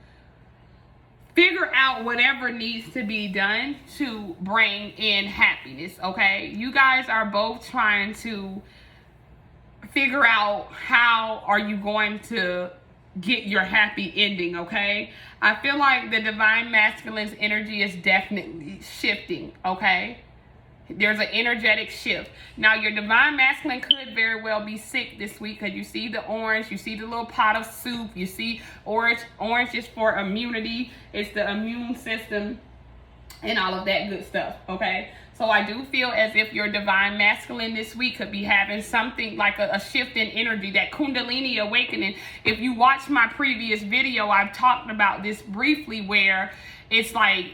figure out whatever needs to be done to bring in happiness, okay? You guys are both trying to figure out how are you going to get your happy ending, okay? I feel like the Divine Masculine's energy is definitely shifting, okay? There's an energetic shift. Now, your Divine Masculine could very well be sick this week because you see the orange, you see the little pot of soup, you see orange. Orange is for immunity. It's the immune system and all of that good stuff, okay? So I do feel as if your Divine Masculine this week could be having something like a shift in energy, that Kundalini awakening. If you watch my previous video, I've talked about this briefly, where it's like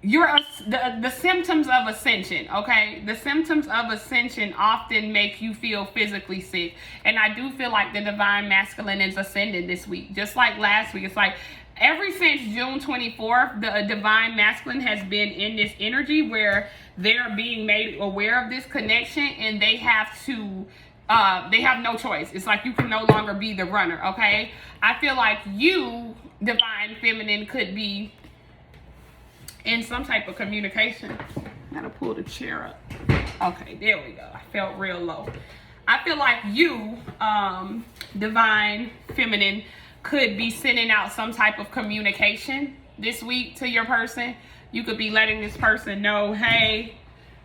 the symptoms of ascension, okay? The symptoms of ascension often make you feel physically sick. And I do feel like the Divine Masculine is ascending this week. Just like last week, it's like ever since June 24th, the Divine Masculine has been in this energy where they're being made aware of this connection, and they have to, they have no choice. It's like you can no longer be the runner, okay? I feel like you, Divine Feminine, could be in some type of communication. Gotta pull the chair up. Okay, there we go. I felt real low. I feel like you, Divine Feminine, could be sending out some type of communication this week to your person. You could be letting this person know, hey,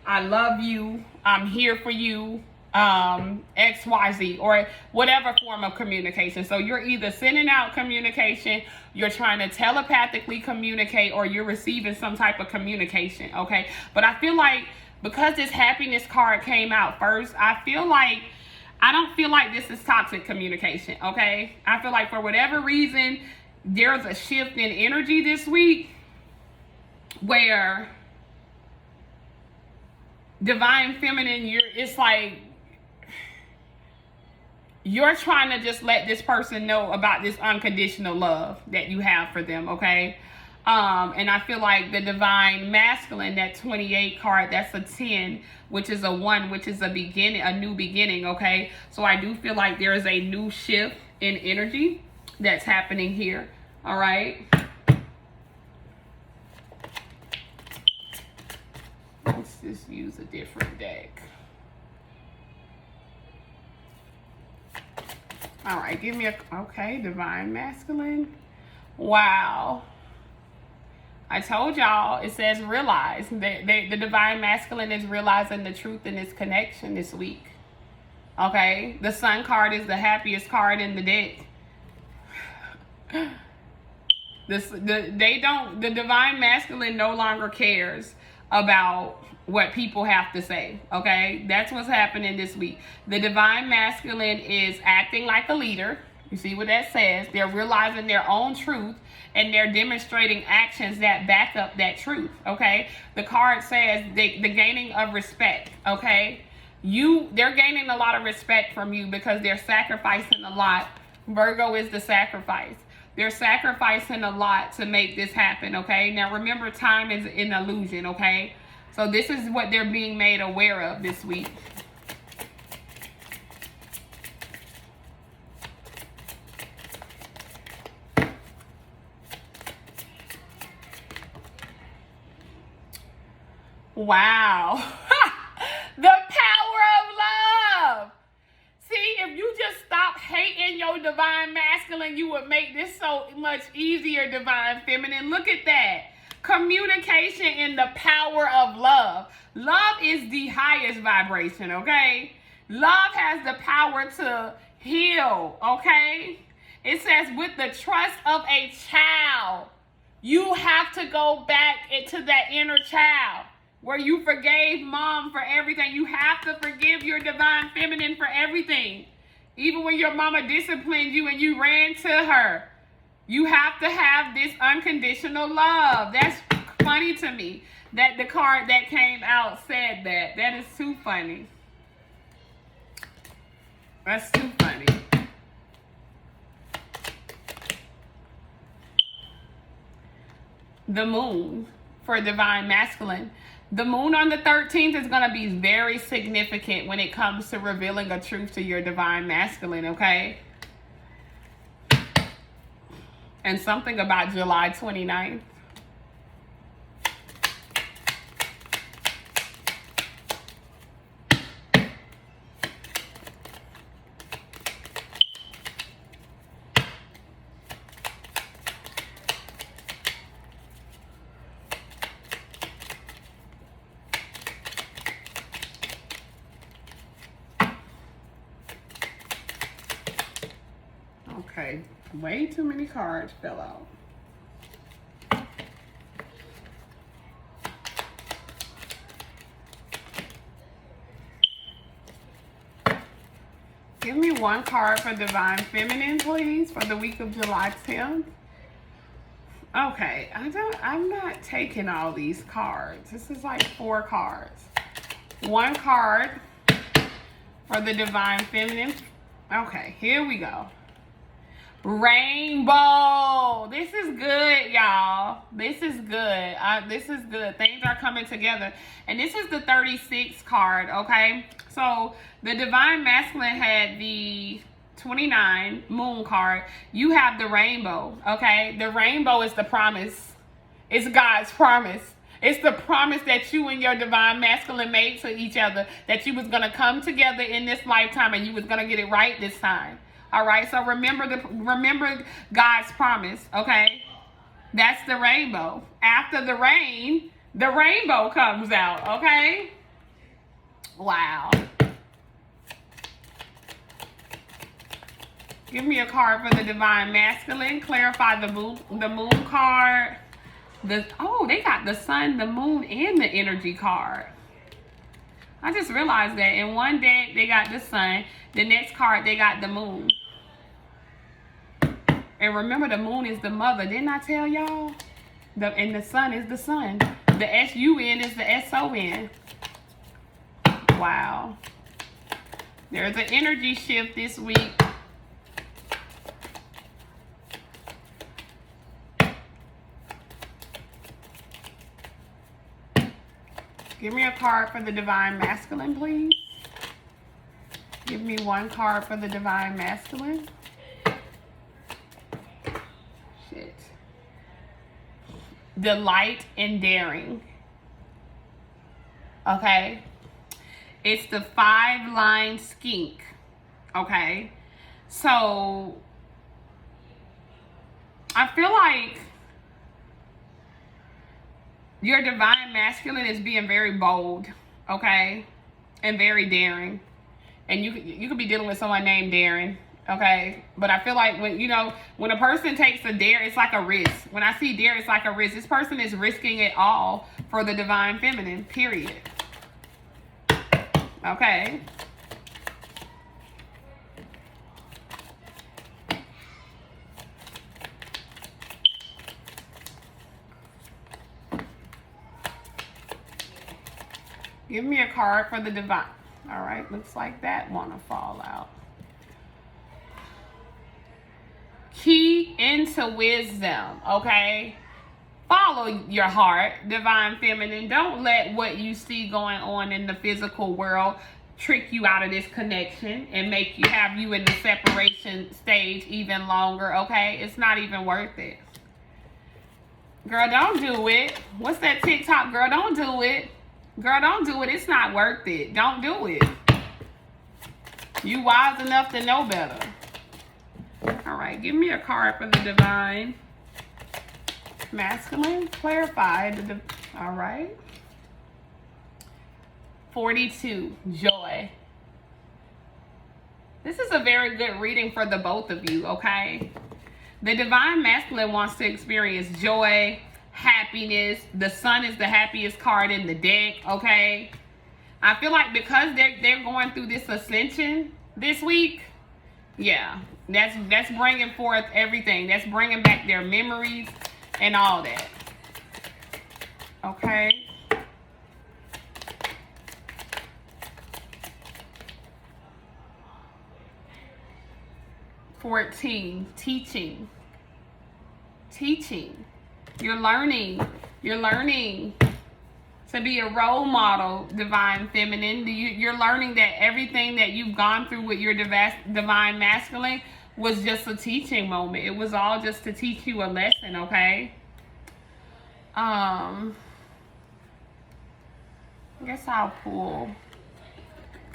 I love you, I'm here for you, XYZ, or whatever form of communication. So you're either sending out communication, you're trying to telepathically communicate, or you're receiving some type of communication, okay? But I feel like because this happiness card came out first, I don't feel like this is toxic communication, okay? I feel like for whatever reason, there's a shift in energy this week where Divine Feminine, it's like you're trying to just let this person know about this unconditional love that you have for them, okay? And I feel like the Divine Masculine, that 28 card, that's a 10, which is a 1, which is a beginning, a new beginning, okay? So I do feel like there is a new shift in energy that's happening here, all right? Let's just use a different deck. All right, give me okay, Divine Masculine. Wow. I told y'all, it says realize. The Divine Masculine is realizing the truth in this connection this week. Okay? The Sun card is the happiest card in the deck. The Divine Masculine no longer cares about what people have to say, okay? That's what's happening this week. The Divine Masculine is acting like a leader. You see what that says? They're realizing their own truth, and they're demonstrating actions that back up that truth, okay? The card says the gaining of respect, okay? They're gaining a lot of respect from you because they're sacrificing a lot. Virgo is the sacrifice. They're sacrificing a lot to make this happen, okay? Now, remember, time is an illusion, okay? So this is what they're being made aware of this week. Wow. The power of love. See, if you just stop hating your divine masculine, you would make this so much easier, divine feminine. Look at that. Communication in the power of love. Love is the highest vibration, okay? Love has the power to heal, okay? It says with the trust of a child, you have to go back into that inner child where you forgave mom for everything. You have to forgive your divine feminine for everything. Even when your mama disciplined you and you ran to her, you have to have this unconditional love. That's funny to me that the card that came out said that. That is too funny. That's too funny. The moon for divine masculine. The moon on the 13th is going to be very significant when it comes to revealing a truth to your divine masculine, okay? And something about July 29th. Okay, way too many cards fell out. Give me one card for divine feminine, please, for the week of July 10th. Okay, I'm not taking all these cards. This is like 4 cards. One card for the divine feminine. Okay, here we go. Rainbow. This is good, y'all. This is good. This is good. Things are coming together. And this is the 36 card, okay? So the divine masculine had the 29 moon card. You have the rainbow, okay? The rainbow is the promise. It's God's promise. It's the promise that you and your divine masculine made to each other, that you was going to come together in this lifetime and you was going to get it right this time. All right, so remember God's promise, okay? That's the rainbow. After the rain, the rainbow comes out, okay? Wow. Give me a card for the divine masculine. Clarify the moon card. They got the sun, the moon, and the energy card. I just realized that in one deck they got the sun, the next card they got the moon. And remember, the moon is the mother. Didn't I tell y'all? And the sun is the sun. The S-U-N is the S-O-N. Wow. There's an energy shift this week. Give me a card for the divine masculine, please. Give me one card for the divine masculine. Shit. Delight and daring. Okay. It's the 5-line skink. Okay. So I feel like your divine masculine is being very bold, okay, and very daring. And you could be dealing with someone named Darren, okay? But I feel like when a person takes a dare, it's like a risk. When I see dare, it's like a risk. This person is risking it all for the divine feminine, period. Okay. Give me a card for the divine. All right, looks like that want to fall out. Key into wisdom, okay? Follow your heart, divine feminine. Don't let what you see going on in the physical world trick you out of this connection and make you have you in the separation stage even longer, okay? It's not even worth it. Girl, don't do it. What's that TikTok? Girl, don't do it. Girl, don't do it. It's not worth it. Don't do it. You wise enough to know better. All right, give me a card for the divine masculine. Clarify. All right. 42, joy. This is a very good reading for the both of you, okay? The divine masculine wants to experience joy, happiness. The sun is the happiest card in the deck, okay? I feel like because they're going through this ascension this week, yeah, that's bringing forth everything. That's bringing back their memories and all that, okay? Teaching. You're learning to be a role model, divine feminine. You're learning that everything that you've gone through with your divine masculine was just a teaching moment. It was all just to teach you a lesson, okay? I guess I'll pull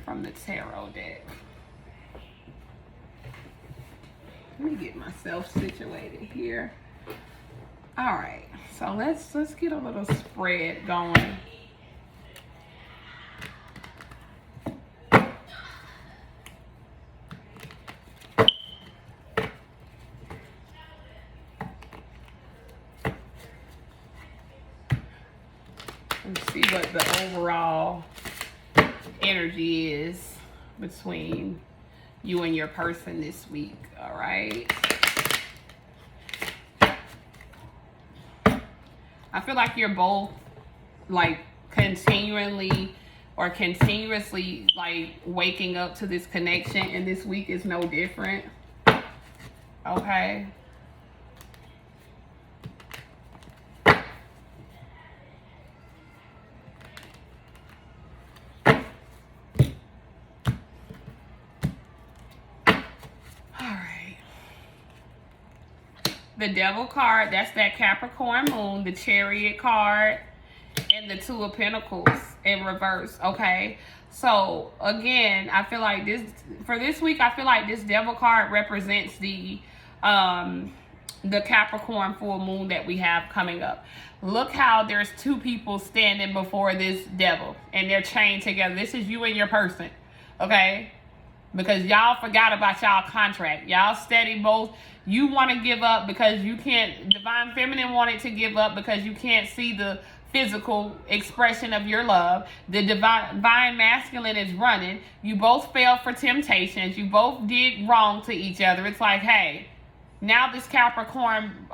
from the tarot deck. Let me get myself situated here. All right, so let's get a little spread going. Let's see what the overall energy is between you and your person this week. All right. I feel like you're both like continuously like waking up to this connection, and this week is no different. Okay. The Devil card, that's that Capricorn moon, the Chariot card, and the Two of Pentacles in reverse, okay? So, again, I feel like for this week, I feel like this Devil card represents the Capricorn full moon that we have coming up. Look how there's two people standing before this Devil, and they're chained together. This is you and your person, okay? Because y'all forgot about y'all contract. Y'all steady both. You want to give up because you can't. Divine feminine wanted to give up because you can't see the physical expression of your love. The divine masculine is running. You both fell for temptations. You both did wrong to each other. It's like, hey, now this Capricorn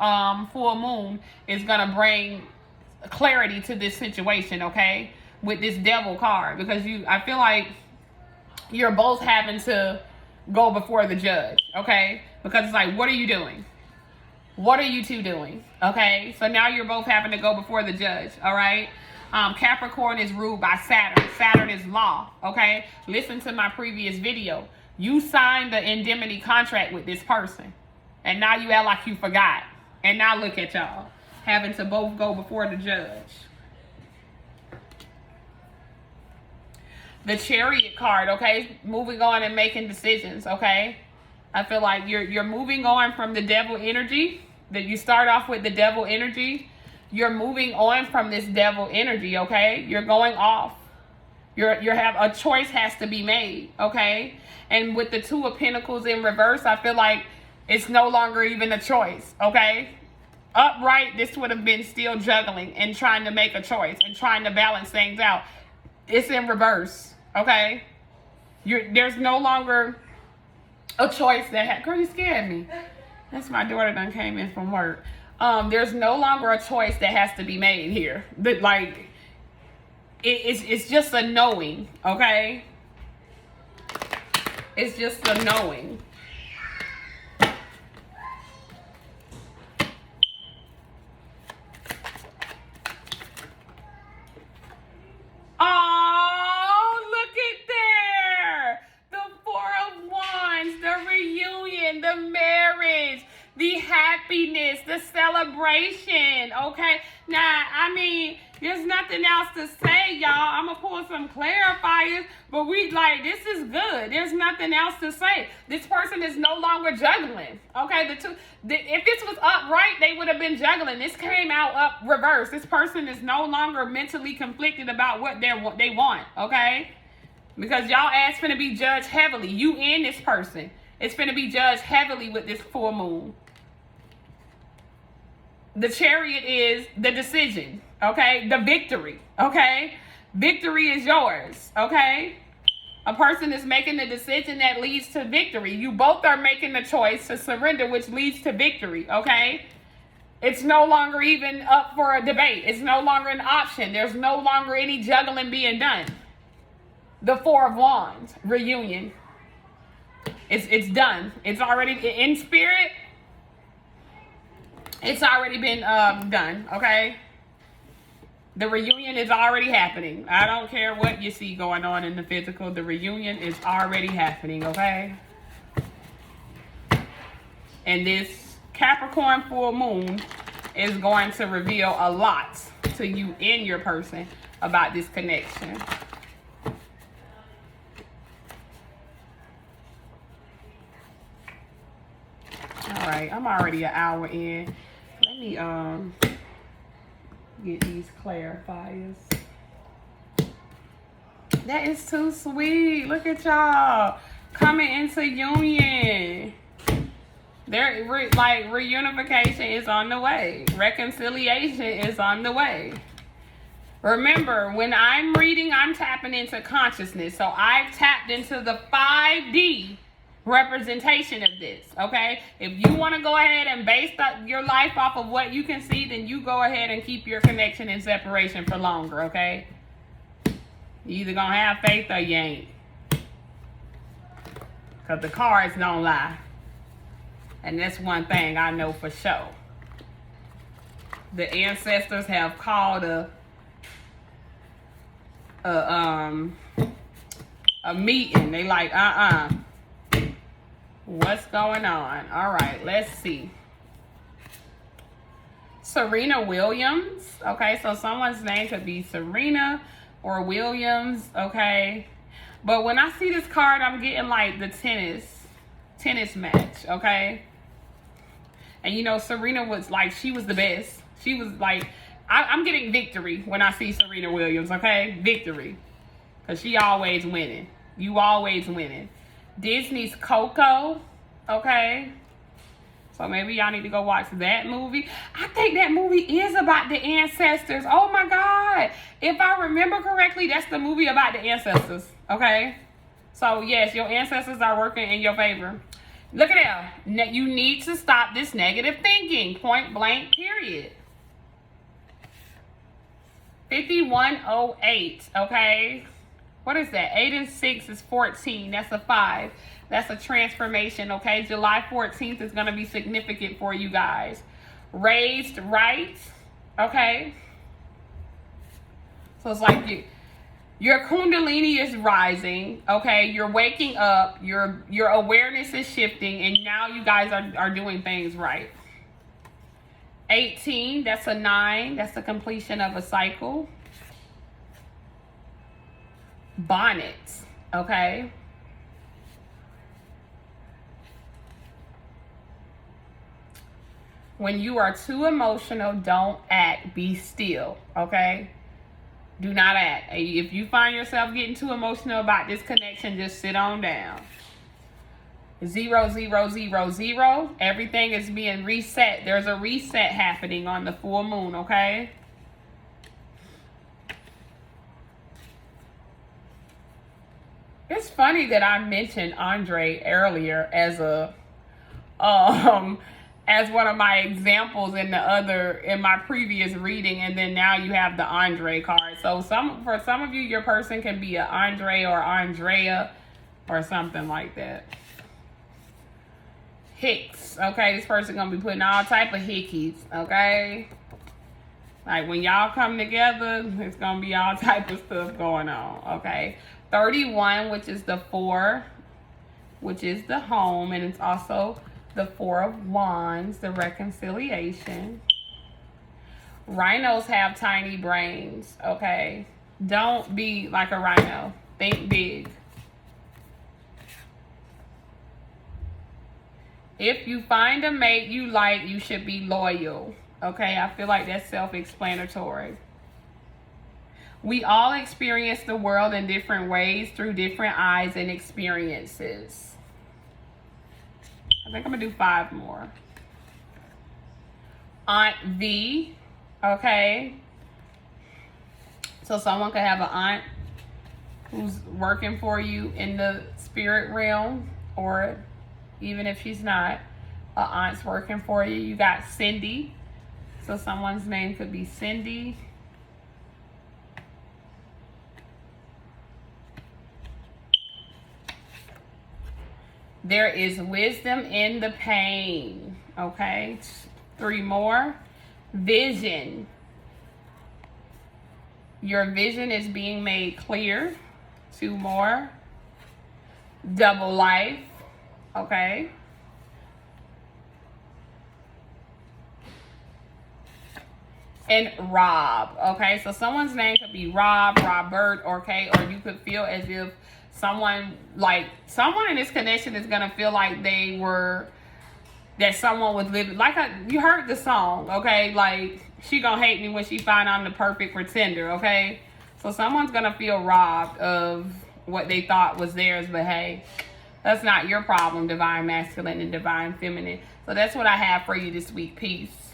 full moon is going to bring clarity to this situation, okay? With this Devil card. Because I feel like you're both having to go before the judge, okay? Because it's like, what are you doing? What are you two doing? Okay, so now you're both having to go before the judge, all right? Capricorn is ruled by Saturn. Saturn is law, okay? Listen to my previous video. You signed the indemnity contract with this person, and now you act like you forgot. And now look at y'all, having to both go before the judge. The Chariot card, okay? Moving on and making decisions, okay? I feel like you're moving on from the Devil energy. That you start off with the Devil energy. You're moving on from this Devil energy, okay? You're going off. You have a choice has to be made, okay? And with the Two of Pentacles in reverse, I feel like it's no longer even a choice, okay? Upright, this would have been still juggling and trying to make a choice and trying to balance things out. It's in reverse, okay? There's no longer a choice that girl, you scared me. That's my daughter done came in from work. There's no longer a choice that has to be made here. But like, it's just a knowing, okay? It's just a knowing. a celebration, okay? Now, I mean, there's nothing else to say, y'all. I'm going to pull some clarifiers, but this is good. There's nothing else to say. This person is no longer juggling, okay? If this was upright, they would have been juggling. This came out up reverse. This person is no longer mentally conflicted about what they want, okay? Because y'all ass finna be judged heavily. You and this person. It's finna be judged heavily with this full moon. The Chariot is the decision, okay? The victory, okay? Victory is yours, okay? A person is making the decision that leads to victory. You both are making the choice to surrender, which leads to victory, okay? It's no longer even up for a debate. It's no longer an option. There's no longer any juggling being done. The Four of Wands, reunion. It's done. It's already in spirit. It's already been done, okay? The reunion is already happening. I don't care what you see going on in the physical. The reunion is already happening, okay? And this Capricorn full moon is going to reveal a lot to you and your person about this connection. All right, I'm already an hour in. Let me get these clarifiers. That is too sweet. Look at y'all coming into union. Reunification is on the way. Reconciliation is on the way. Remember, when I'm reading, I'm tapping into consciousness. So I've tapped into the 5D representation of this, okay? If you want to go ahead and base your life off of what you can see, then you go ahead and keep your connection and separation for longer, okay? You either gonna have faith or you ain't. Because the cards don't lie. And that's one thing I know for sure. The ancestors have called a meeting. They like, what's going on? All right, let's see. Serena Williams. Okay, so someone's name could be Serena or Williams. Okay, but when I see this card, I'm getting like the tennis match. Okay, and you know Serena was like, she was the best. She was like, I'm getting victory when I see Serena Williams. Okay, victory, because she always winning. You always winning. Disney's Coco, okay? So maybe y'all need to go watch that movie. I think that movie is about the ancestors. Oh my God. If I remember correctly, that's the movie about the ancestors, okay? So yes, your ancestors are working in your favor. Look at that. You need to stop this negative thinking. Point blank, period. 5108, okay? What is that? 8 and 6 is 14. That's a 5. That's a transformation, okay? July 14th is going to be significant for you guys. Raised right, okay? So it's like your kundalini is rising, okay? You're waking up. Your awareness is shifting, and now you guys are doing things right. 18, that's a 9. That's the completion of a cycle. Bonnets, okay? When you are too emotional, don't act. Be still, okay? Do not act. If you find yourself getting too emotional about this connection, just sit on down. 0, 0, 0, 0. Everything is being reset. There's a reset happening on the full moon, okay? It's funny that I mentioned Andre earlier as as one of my examples in my previous reading, and then now you have the Andre card. So for some of you, your person can be an Andre or Andrea or something like that. Hicks, okay? This person gonna be putting all type of hickeys, okay? Like when y'all come together, it's gonna be all type of stuff going on, okay? 31, which is the 4, which is the home, and it's also the Four of Wands, the reconciliation. Rhinos have tiny brains, okay? Don't be like a rhino. Think big. If you find a mate you like, you should be loyal, okay? I feel like that's self-explanatory. We all experience the world in different ways through different eyes and experiences. I think I'm going to do 5 more. Aunt V, okay? So someone could have an aunt who's working for you in the spirit realm, or even if she's not, an aunt's working for you. You got Cindy. So someone's name could be Cindy. There is wisdom in the pain. Okay. 3 more. Vision. Your vision is being made clear. 2 more. Double life. Okay. And Rob. Okay. So someone's name could be Rob, Robert, okay. Or you could feel as if someone in this connection is going to feel like that someone was living, you heard the song, okay? Like, she gonna hate me when she find I'm the perfect pretender, okay? So someone's gonna feel robbed of what they thought was theirs, but hey, that's not your problem, divine masculine and divine feminine. So that's what I have for you this week. Peace.